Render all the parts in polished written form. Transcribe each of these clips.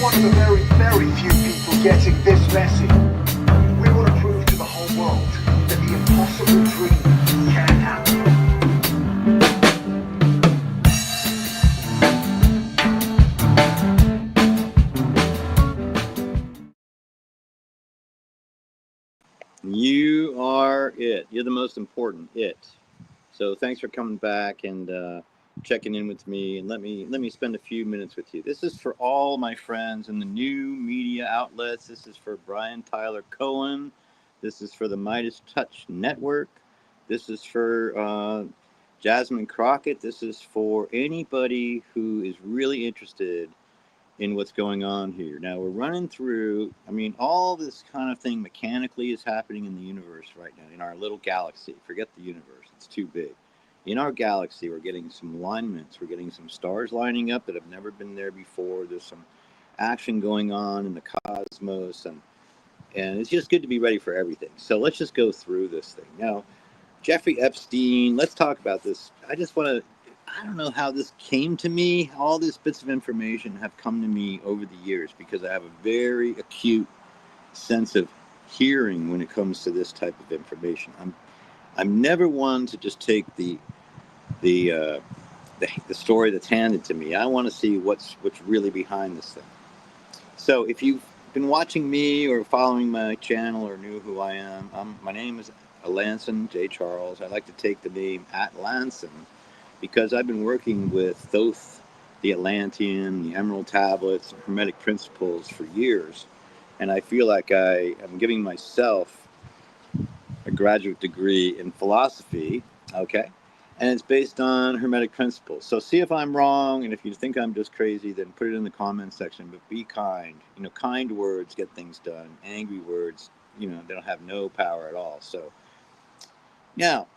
one of the very, very few people getting this message. We want to prove to the whole world that the impossible dream can happen. You are it. You're the most important it. So thanks for coming back and checking in with me, and let me spend a few minutes with you. This is for all my friends in the new media outlets. This is for Brian Tyler Cohen. This is for the Midas Touch Network. This is for Jasmine Crockett. This is for anybody who is really interested in what's going on here. Now we're running through, all this kind of thing mechanically is happening in the universe right now, in our little galaxy. Forget the universe, it's too big. In our galaxy, we're getting some alignments. We're getting some stars lining up that have never been there before. There's some action going on in the cosmos, and it's just good to be ready for everything. So let's just go through this thing. Now, Jeffrey Epstein, let's talk about this. I don't know how this came to me. All these bits of information have come to me over the years because I have a very acute sense of hearing when it comes to this type of information. I'm never one to just take the story that's handed to me. I want to see what's really behind this thing. So if you've been watching me or following my channel or knew who I am, my name is Alanson J. Charles. I like to take the name Atlanson because I've been working with Thoth, the Atlantean, the Emerald Tablets, and Hermetic Principles for years. And I feel like I am giving myself a graduate degree in philosophy, okay? And it's based on Hermetic Principles. So see if I'm wrong, and if you think I'm just crazy, then put it in the comment section, but be kind. Kind words get things done. Angry words, they don't have no power at all. So now,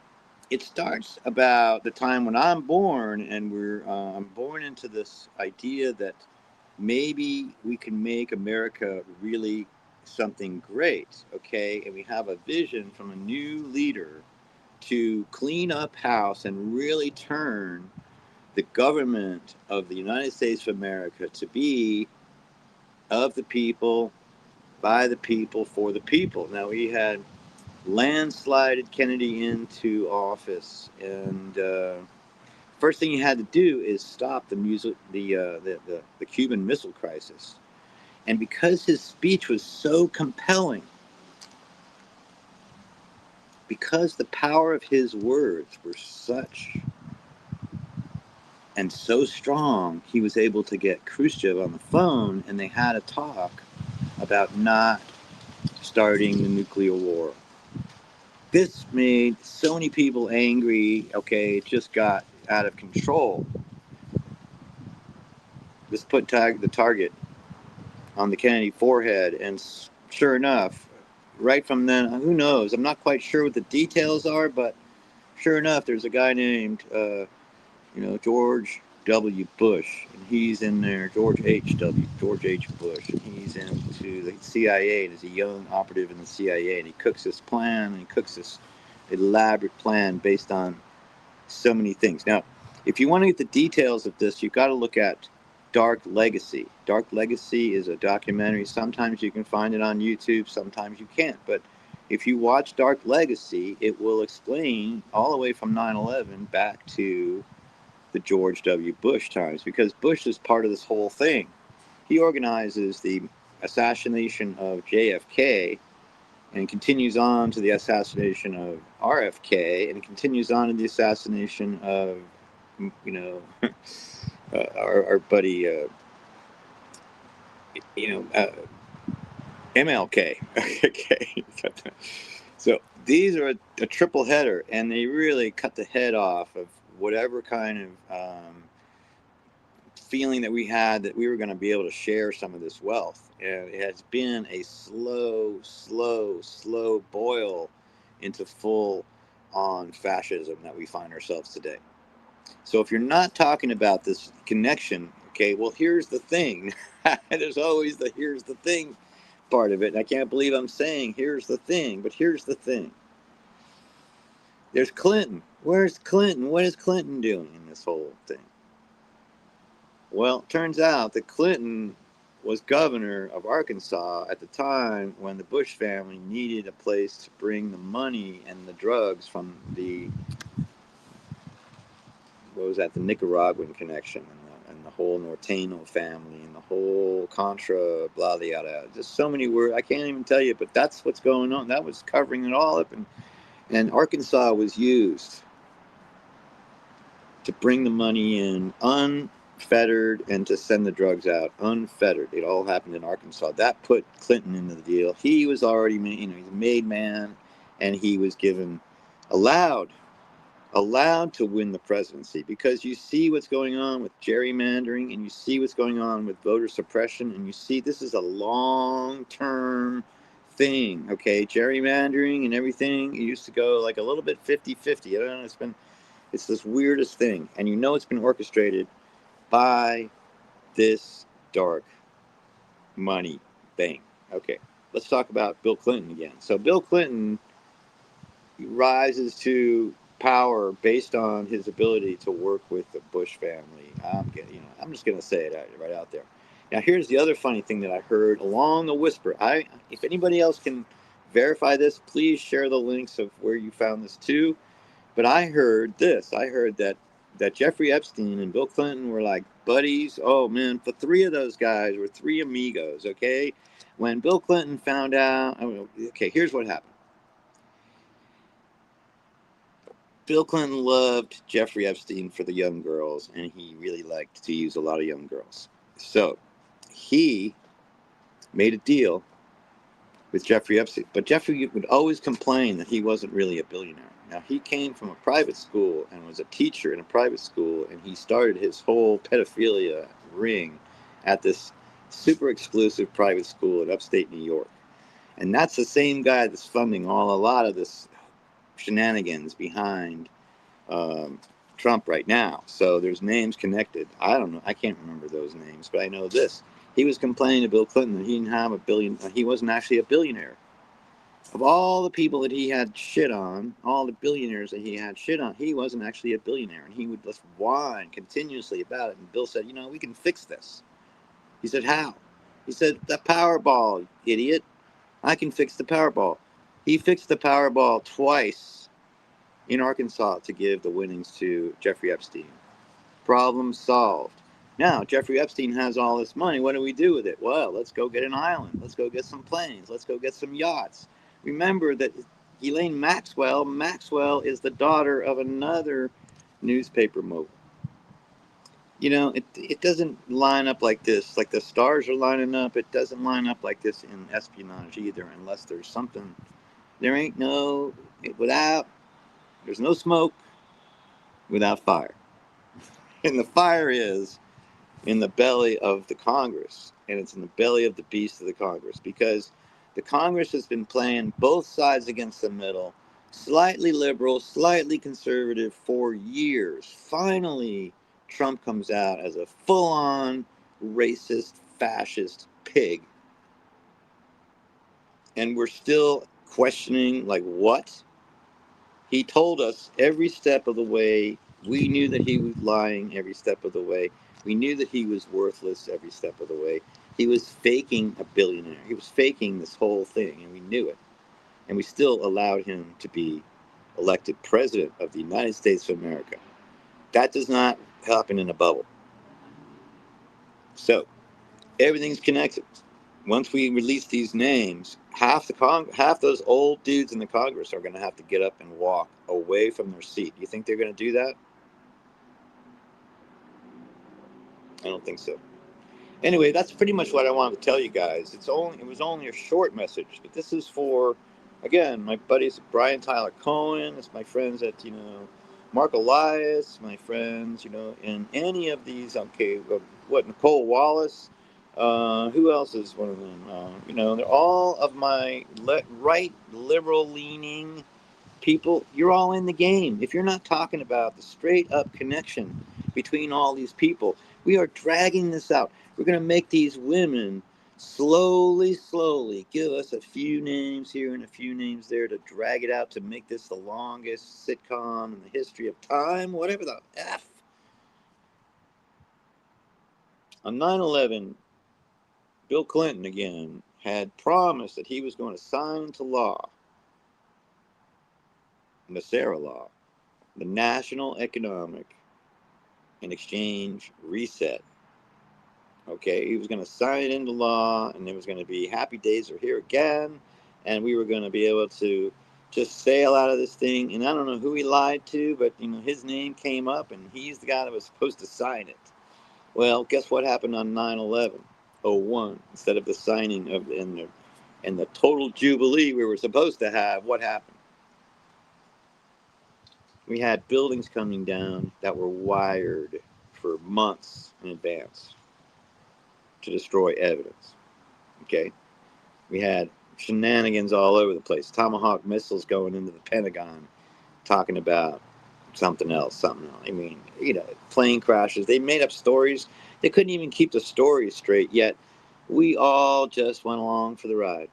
it starts about the time when I'm born, and I'm born into this idea that maybe we can make America really something great, okay? And we have a vision from a new leader to clean up house and really turn the government of the United States of America to be of the people, by the people, for the people. Now, we had landslided Kennedy into office, and first thing he had to do is stop the Cuban Missile Crisis. And because his speech was so compelling, because the power of his words were such and so strong, he was able to get Khrushchev on the phone, and they had a talk about not starting the nuclear war. This made so many people angry. Okay, it just got out of control. This put the target on the Kennedy forehead, and sure enough, right from then, who knows? I'm not quite sure what the details are, but sure enough, there's a guy named, George W. Bush, and he's in there. George H. Bush, and he's into the CIA, and is a young operative in the CIA, and he cooks this plan, and he cooks this elaborate plan based on so many things. Now, if you want to get the details of this, you've got to look at Dark Legacy. Dark Legacy is a documentary. Sometimes you can find it on YouTube, sometimes you can't. But if you watch Dark Legacy, it will explain all the way from 9/11 back to the George W. Bush times, because Bush is part of this whole thing. He organizes the assassination of JFK and continues on to the assassination of RFK and continues on to the assassination of, our buddy, MLK. Okay. So these are a triple header, and they really cut the head off of whatever kind of feeling that we had that we were going to be able to share some of this wealth. And it has been a slow boil into full on fascism that we find ourselves today. So if you're not talking about this connection, okay, well, here's the thing. There's always the here's the thing part of it. And I can't believe I'm saying here's the thing, but here's the thing. There's Clinton. Where's Clinton? What is Clinton doing in this whole thing? Well, it turns out that Clinton was governor of Arkansas at the time when the Bush family needed a place to bring the money and the drugs from the, what was that, the Nicaraguan connection, and the whole Norteno family and the whole Contra, blah, blah, blah. Just so many words. I can't even tell you, but that's what's going on. That was covering it all up. And Arkansas was used to bring the money in unfettered and to send the drugs out unfettered. It all happened in Arkansas. That put Clinton into the deal. He was already, he's a made man, and he was given, allowed to win the presidency, because you see what's going on with gerrymandering, and you see what's going on with voter suppression, and you see this is a long-term thing, okay? Gerrymandering and everything, it used to go like a little bit 50-50. I don't know, it's this weirdest thing, and you know it's been orchestrated by this dark money thing. Okay, let's talk about Bill Clinton again. So Bill Clinton rises to power based on his ability to work with the Bush family. I'm just going to say it right out there. Now, here's the other funny thing that I heard along the whisper. If anybody else can verify this, please share the links of where you found this too. But I heard this. I heard that Jeffrey Epstein and Bill Clinton were like buddies. Oh man, the three of those guys were three amigos. Okay, when Bill Clinton found out, okay, here's what happened. Bill Clinton loved Jeffrey Epstein for the young girls, and he really liked to use a lot of young girls. So he made a deal with Jeffrey Epstein. But Jeffrey would always complain that he wasn't really a billionaire. Now, he came from a private school and was a teacher in a private school, and he started his whole pedophilia ring at this super exclusive private school in upstate New York. And that's the same guy that's funding a lot of this shenanigans behind Trump right now. So there's names connected. I don't know. I can't remember those names, but I know this. He was complaining to Bill Clinton that he didn't have he wasn't actually a billionaire. Of all the people that he had shit on, all the billionaires that he had shit on, he wasn't actually a billionaire. And he would just whine continuously about it. And Bill said, we can fix this. He said, how? He said, the Powerball, idiot. I can fix the Powerball. He fixed the Powerball twice in Arkansas to give the winnings to Jeffrey Epstein. Problem solved. Now, Jeffrey Epstein has all this money. What do we do with it? Well, let's go get an island. Let's go get some planes. Let's go get some yachts. Remember that Ghislaine Maxwell is the daughter of another newspaper mogul. It doesn't line up like this. Like the stars are lining up. It doesn't line up like this in espionage either, unless there's something. There's no smoke without fire. And the fire is in the belly of the Congress, and it's in the belly of the beast of the Congress, because the Congress has been playing both sides against the middle, slightly liberal, slightly conservative for years. Finally, Trump comes out as a full-on racist, fascist pig. And we're still questioning, like, what? He told us every step of the way. We knew that he was lying every step of the way. We knew that he was worthless every step of the way. He was faking a billionaire. He was faking this whole thing, and we knew it. And we still allowed him to be elected president of the United States of America. That does not happen in a bubble. So everything's connected. Once we release these names, half those old dudes in the Congress are going to have to get up and walk away from their seat. Do you think they're going to do that? I don't think so. Anyway, that's pretty much what I wanted to tell you guys. It was only a short message, but this is for, again, my buddies Brian Tyler Cohen. It's my friends at Mark Elias, my friends in any of these. Okay, Nicole Wallace. Who else is one of them? They're all of my right liberal leaning people. You're all in the game. If you're not talking about the straight up connection between all these people, we are dragging this out. We're going to make these women slowly give us a few names here and a few names there to drag it out to make this the longest sitcom in the history of time, whatever the F. On 9/11, Bill Clinton again had promised that he was going to sign into law the SARA law, the National Economic and Exchange Reset. Okay, he was going to sign it into law, and it was going to be happy days are here again, and we were going to be able to just sail out of this thing. And I don't know who he lied to, but his name came up, and he's the guy that was supposed to sign it. Well, guess what happened on 9/11/01? Instead of the signing of and the total jubilee we were supposed to have, what happened? We had buildings coming down that were wired for months in advance to destroy evidence. Okay, we had shenanigans all over the place. Tomahawk missiles going into the Pentagon, talking about something else, something else. I mean, plane crashes. They made up stories. They couldn't even keep the stories straight. Yet, we all just went along for the ride.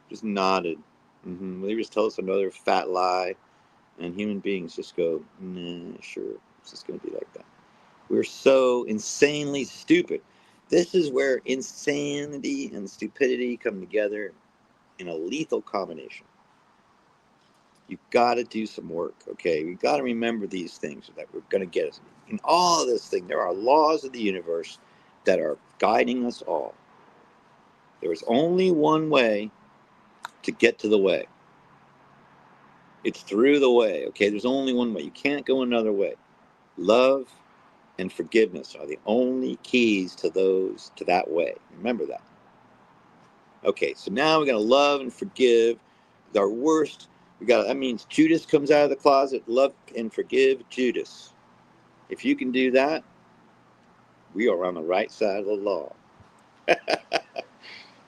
Just nodded. They just tell us another fat lie, and human beings just go, nah, sure, it's just going to be like that. We're so insanely stupid. This is where insanity and stupidity come together in a lethal combination. You've got to do some work, okay? We've got to remember these things that we're going to get us. In all of this thing, there are laws of the universe that are guiding us all. There is only one way to get to the way. It's through the way, okay? There's only one way. You can't go another way. Love and forgiveness are the only keys to that way. Remember that. Okay, so now we're gonna love and forgive our worst. That means Judas comes out of the closet. Love and forgive Judas. If you can do that, we are on the right side of the law.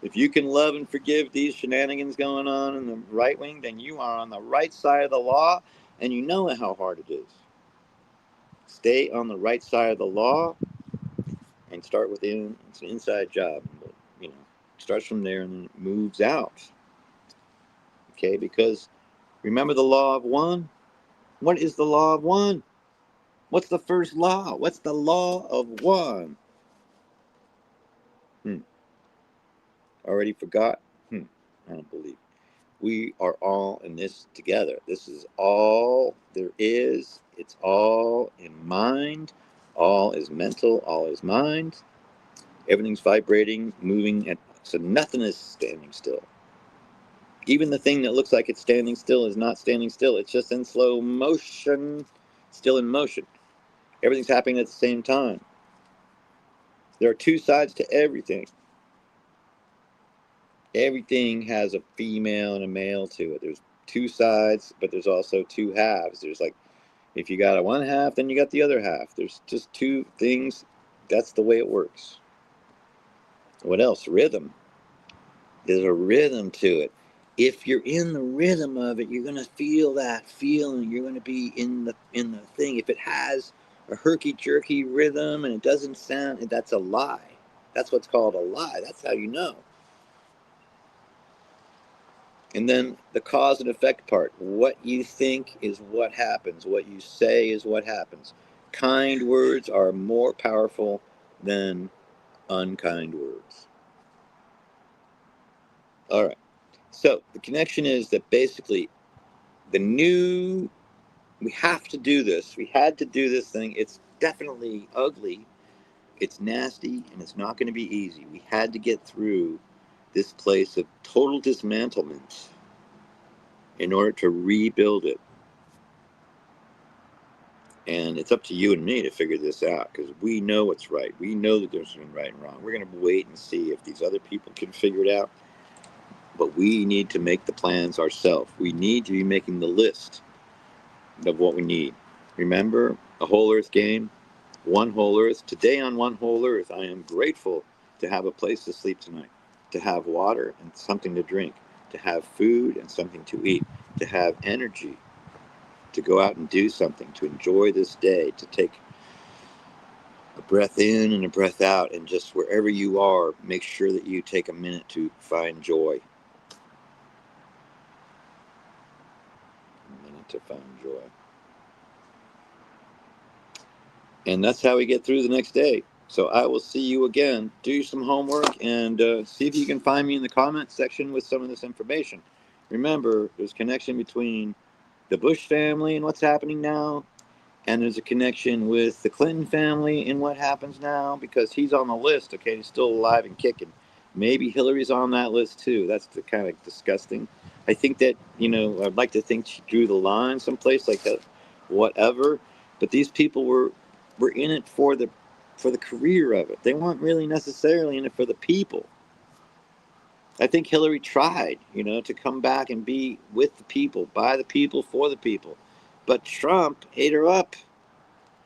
If you can love and forgive these shenanigans going on in the right wing, then you are on the right side of the law, and you know how hard it is. Stay on the right side of the law and start within. It's an inside job, but it starts from there and then it moves out. Okay, because remember the law of one. What is the law of one? What's the first law? What's the law of one? Already forgot? I don't believe it. We are all in this together. This is all there is. It's all in mind. All is mental. All is mind. Everything's vibrating, moving, so nothing is standing still. Even the thing that looks like it's standing still is not standing still. It's just in slow motion, still in motion. Everything's happening at the same time. There are two sides to everything. Everything has a female and a male to it. There's two sides, but there's also two halves. There's like, if you got a one half, then you got the other half. There's just two things. That's the way it works. What else? Rhythm. There's a rhythm to it. If you're in the rhythm of it, you're gonna feel that feeling. You're gonna be in the thing. If it has a herky jerky rhythm and it doesn't sound, that's a lie. That's what's called a lie. That's how you know. And then the cause and effect part. What you think is what happens. What you say is what happens. Kind words are more powerful than unkind words. All right. So the connection is that basically we have to do this. We had to do this thing. It's definitely ugly. It's nasty, and it's not going to be easy. We had to get through this place of total dismantlement in order to rebuild it. And it's up to you and me to figure this out because we know what's right. We know the difference between right and wrong. We're going to wait and see if these other people can figure it out. But we need to make the plans ourselves. We need to be making the list of what we need. Remember a whole earth game? One whole earth. Today on One Whole Earth, I am grateful to have a place to sleep tonight, to have water and something to drink, to have food and something to eat, to have energy to go out and do something, to enjoy this day, to take a breath in and a breath out, and just wherever you are, make sure that you take a minute to find joy. A minute to find joy. And that's how we get through the next day. So I will see you again. Do some homework and see if you can find me in the comment section with some of this information. Remember, there's connection between the Bush family and what's happening now, and there's a connection with the Clinton family and what happens now because he's on the list. Okay, he's still alive and kicking. Maybe Hillary's on that list too. That's the kind of disgusting. I think that I'd like to think she drew the line someplace like that, whatever. But these people were in it for the career of it. They weren't really necessarily in it for the people. I think Hillary tried, to come back and be with the people, by the people, for the people. But Trump ate her up.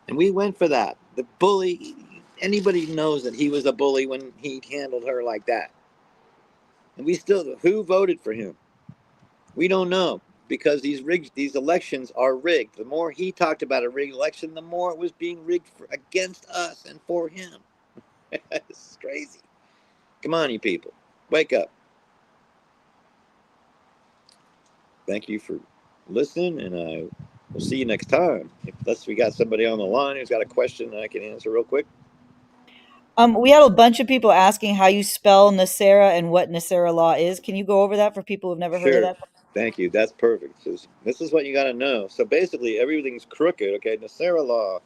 And we went for that. The bully, anybody knows that he was a bully when he handled her like that. And we still, who voted for him? We don't know because these elections are rigged. The more he talked about a rigged election, the more it was being rigged against us and for him. This is crazy. Come on, you people. Wake up. Thank you for listening, and I will see you next time. Unless we got somebody on the line who's got a question that I can answer real quick. We had a bunch of people asking how you spell Nasera and what Nasera law is. Can you go over that for people who've never heard of Sure. that? Thank you. That's perfect. This is what you got to know. So basically, everything's crooked. Okay, Nasara law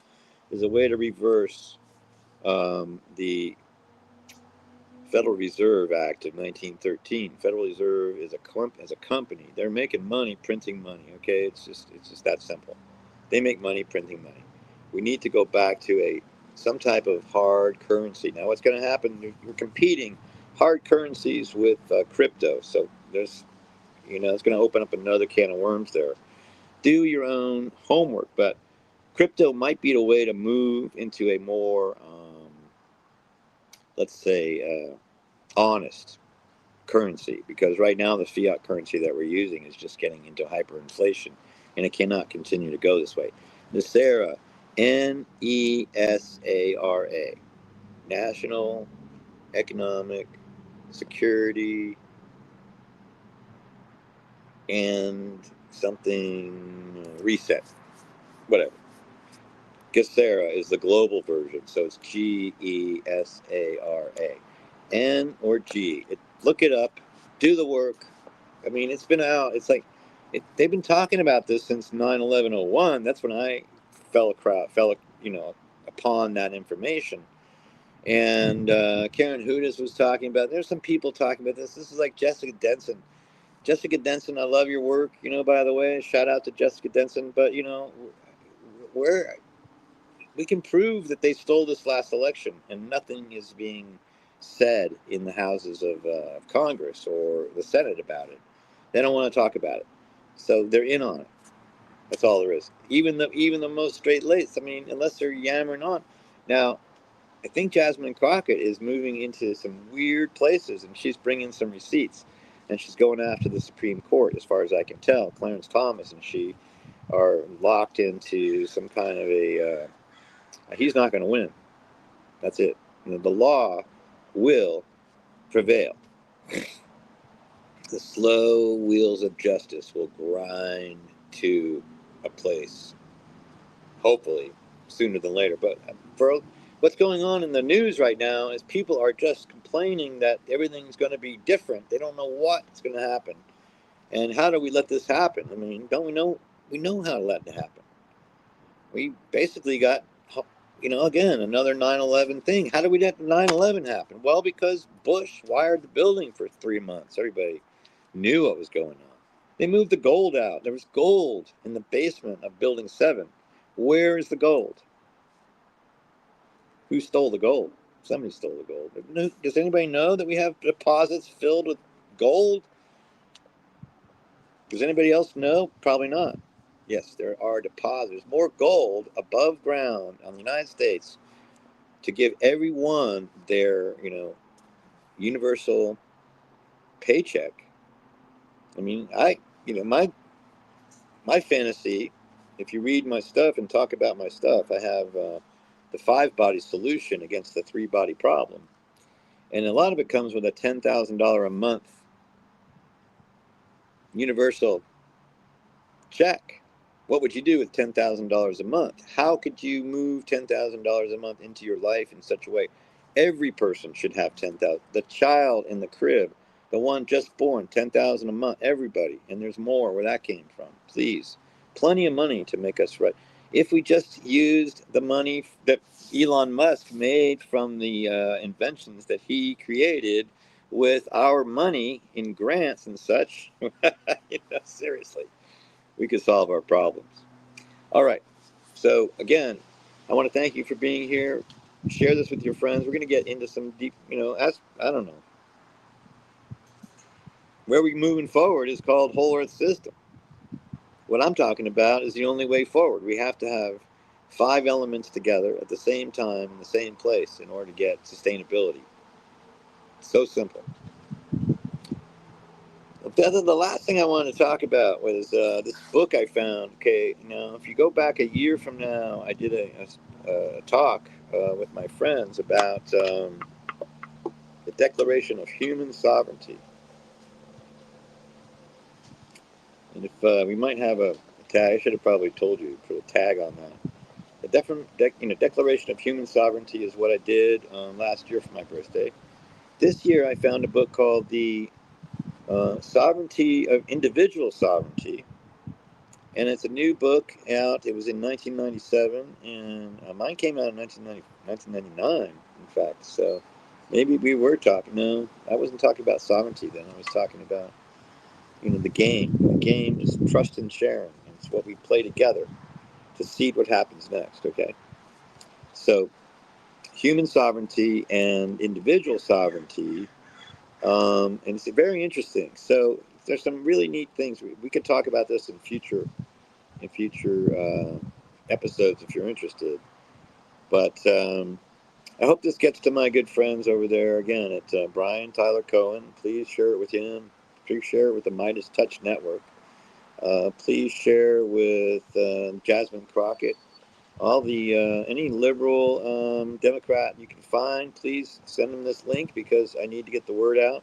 is a way to reverse the Federal Reserve Act of 1913. Federal Reserve is a company. They're making money printing money. Okay, it's just that simple. They make money printing money. We need to go back to some type of hard currency. Now, what's going to happen? We're competing hard currencies with crypto. So there's it's going to open up another can of worms there. Do your own homework, but crypto might be the way to move into a more, let's say, honest currency because right now the fiat currency that we're using is just getting into hyperinflation and it cannot continue to go this way. Nesera, Nesara, National Economic Security and something reset, whatever. Gesera is the global version, so it's Gesara. N or G. Look it up, do the work. I mean, it's been out. It's like they've been talking about this since 9/11/01. That's when I fell upon that information. And Karen Hudas was talking about. There's some people talking about this. This is like Jessica Denson. Jessica Denson, I love your work. By the way, shout out to Jessica Denson. But where we can prove that they stole this last election, and nothing is being said in the houses of Congress or the Senate about it. They don't want to talk about it, so they're in on it. That's all there is. Even the most straight laced. I mean, unless they're yammering on. Now, I think Jasmine Crockett is moving into some weird places, and she's bringing some receipts, and she's going after the Supreme Court, as far as I can tell. Clarence Thomas and she are locked into some kind of a. He's not going to win. That's it. The law will prevail. The slow wheels of justice will grind to a place, hopefully sooner than later. But for what's going on in the news right now is people are just complaining that everything's going to be different. They don't know what's going to happen. And how do we let this happen? I mean, don't we know? We know how to let it happen. We basically got, again, another 9/11 thing. How did we let 9/11 happen? Well, because Bush wired the building for 3 months. Everybody knew what was going on. They moved the gold out. There was gold in the basement of Building 7. Where is the gold? Who stole the gold? Somebody stole the gold. Does anybody know that we have deposits filled with gold? Does anybody else know? Probably not. Yes, there are deposits. More gold above ground on the United States to give everyone their, universal paycheck. I mean, my fantasy, if you read my stuff and talk about my stuff, I have the 5-body solution against the 3-body problem. And a lot of it comes with a $10,000 a month universal check. What would you do with $10,000 a month? How could you move $10,000 a month into your life in such a way? Every person should have 10,000. The child in the crib, the one just born, 10,000 a month. Everybody, and there's more where that came from. Please, plenty of money to make us right. If we just used the money that Elon Musk made from the inventions that he created with our money in grants and such, seriously, we could solve our problems. All right. So again, I want to thank you for being here. Share this with your friends. We're going to get into some deep, as I don't know, where we're moving forward is called whole Earth system. What I'm talking about is the only way forward. We have to have 5 elements together at the same time in the same place in order to get sustainability. So simple. The last thing I wanted to talk about was this book I found. Okay, now if you go back a year from now, I did a talk with my friends about the Declaration of Human Sovereignty, and if we might have a tag, I should have probably told you put a tag on that. The Declaration of Human Sovereignty is what I did last year for my birthday. This year, I found a book called the Sovereignty of Individual Sovereignty. And it's a new book out. It was in 1997, and mine came out in 1999, in fact. So maybe we were talking. No, I wasn't talking about sovereignty then. I was talking about, the game. The game is trust and sharing. And it's what we play together to see what happens next, okay? So human sovereignty and individual sovereignty, and it's very interesting. So there's some really neat things. We could talk about this in future episodes if you're interested. But I hope this gets to my good friends over there again at Brian Tyler Cohen. Please share it with him. Please share it with the Midas Touch Network. Please share with Jasmine Crockett. All the any liberal Democrat you can find, please send them this link because I need to get the word out.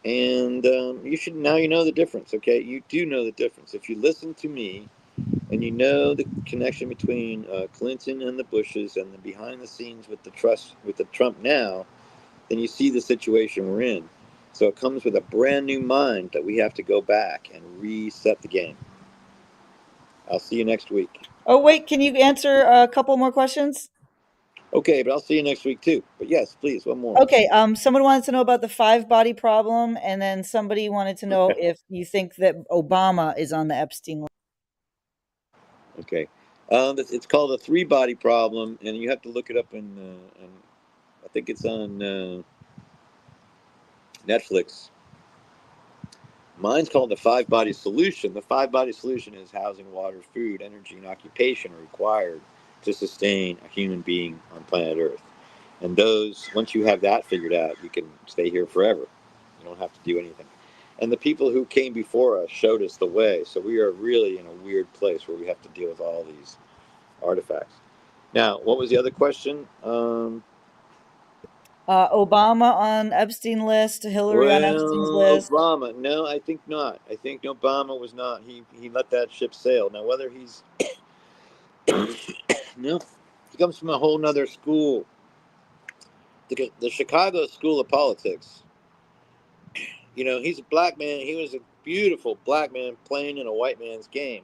And you know the difference. Okay, you do know the difference if you listen to me. And you know the connection between Clinton and the Bushes and the behind the scenes with the Trump now, then you see the situation we're in. So it comes with a brand new mind that we have to go back and reset the game. I'll see you next week. Oh, wait, can you answer a couple more questions? Okay, but I'll see you next week too. But yes, please, one more. Okay, someone wanted to know about the 5-body problem, and then somebody wanted to know if you think that Obama is on the Epstein list. Okay. It's called a 3-body problem, and you have to look it up in I think it's on Netflix. Mine's called the 5-body solution. The 5-body solution is housing, water, food, energy, and occupation are required to sustain a human being on planet Earth. And once you have that figured out, you can stay here forever. You don't have to do anything. And the people who came before us showed us the way. So we are really in a weird place where we have to deal with all these artifacts. Now, what was the other question? Obama on Epstein list, Hillary on Epstein's Well, list. Obama. No, I think not. I think Obama was not. He let that ship sail. Now, whether he's no, he comes from a whole nother school. The Chicago School of Politics. He's a black man. He was a beautiful black man playing in a white man's game.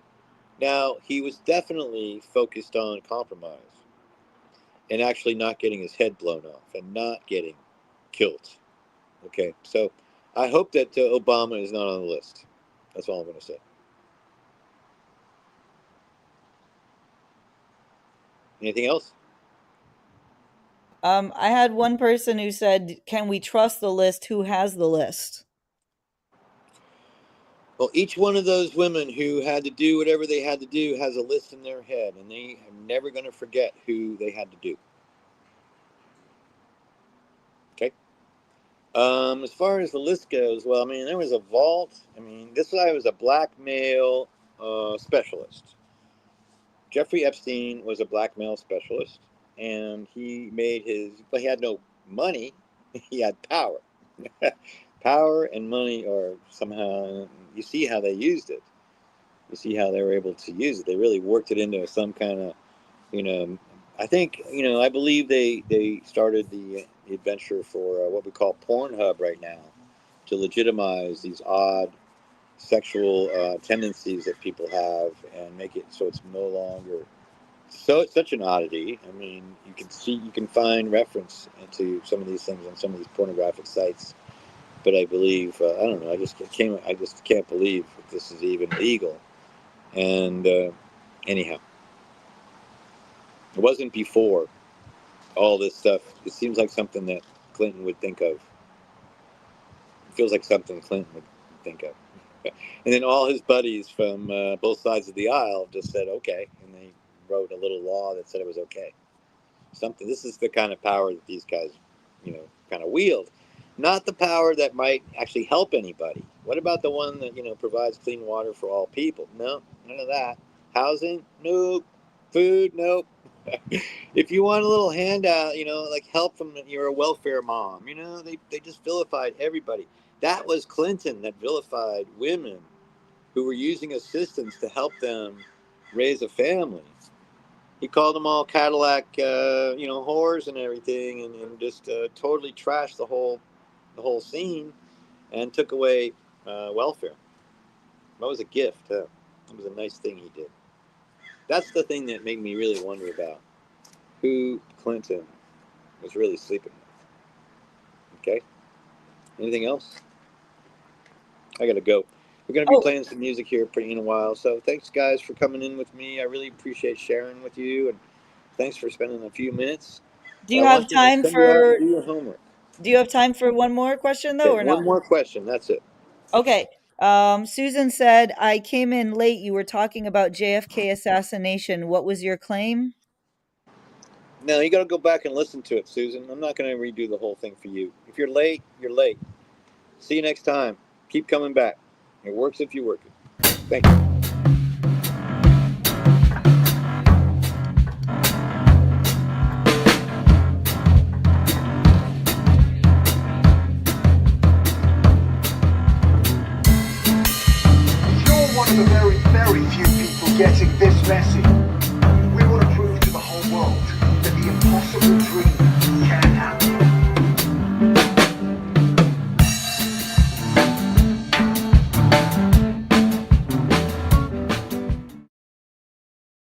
Now, he was definitely focused on compromise and actually not getting his head blown off and not getting killed. Okay, so I hope that Obama is not on the list. That's all I'm going to say. Anything else? I had one person who said, "Can we trust the list? Who has the list?" Well, each one of those women who had to do whatever they had to do has a list in their head, and they are never going to forget who they had to do. Okay. As far as the list goes, well, I mean, there was a vault. I mean, this guy was a black male specialist. Jeffrey Epstein was a black male specialist, and but he had no money. He had power. Power and money are somehow, you see how they used it. You see how they were able to use it. They really worked it into some kind of, you know, I think, I believe they started the adventure for what we call Pornhub right now to legitimize these odd sexual tendencies that people have and make it so it's no longer so it's such an oddity. I mean, you can find reference to some of these things on some of these pornographic sites. But I believe I don't know. I just can't believe that this is even legal. And anyhow, it wasn't before all this stuff. It seems like something that Clinton would think of. It feels like something Clinton would think of. And then all his buddies from both sides of the aisle just said okay, and they wrote a little law that said it was okay. Something. This is the kind of power that these guys, kind of wield. Not the power that might actually help anybody. What about the one that provides clean water for all people? No, none of that. Housing? Nope. Food? Nope. If you want a little handout, like help from you're a welfare mom, they just vilified everybody. That was Clinton that vilified women who were using assistance to help them raise a family. He called them all Cadillac, whores and everything, and just totally trashed the whole scene, and took away welfare. That was a gift. Huh? It was a nice thing he did. That's the thing that made me really wonder about who Clinton was really sleeping with. Okay. Anything else? I gotta go. We're gonna be playing some music here in a while. So thanks guys for coming in with me. I really appreciate sharing with you, and thanks for spending a few minutes. Do you I have want you to time send you out and for do your homework. one more question though, Okay, or no? one more question. That's it. Okay. Susan said, I came in late. You were talking about JFK assassination. What was your claim? No, you got to go back and listen to it, Susan. I'm not going to redo the whole thing for you. If you're late, you're late. See you next time. Keep coming back. It works if you work it. Thank you. If you're one of the very, very few people getting this message,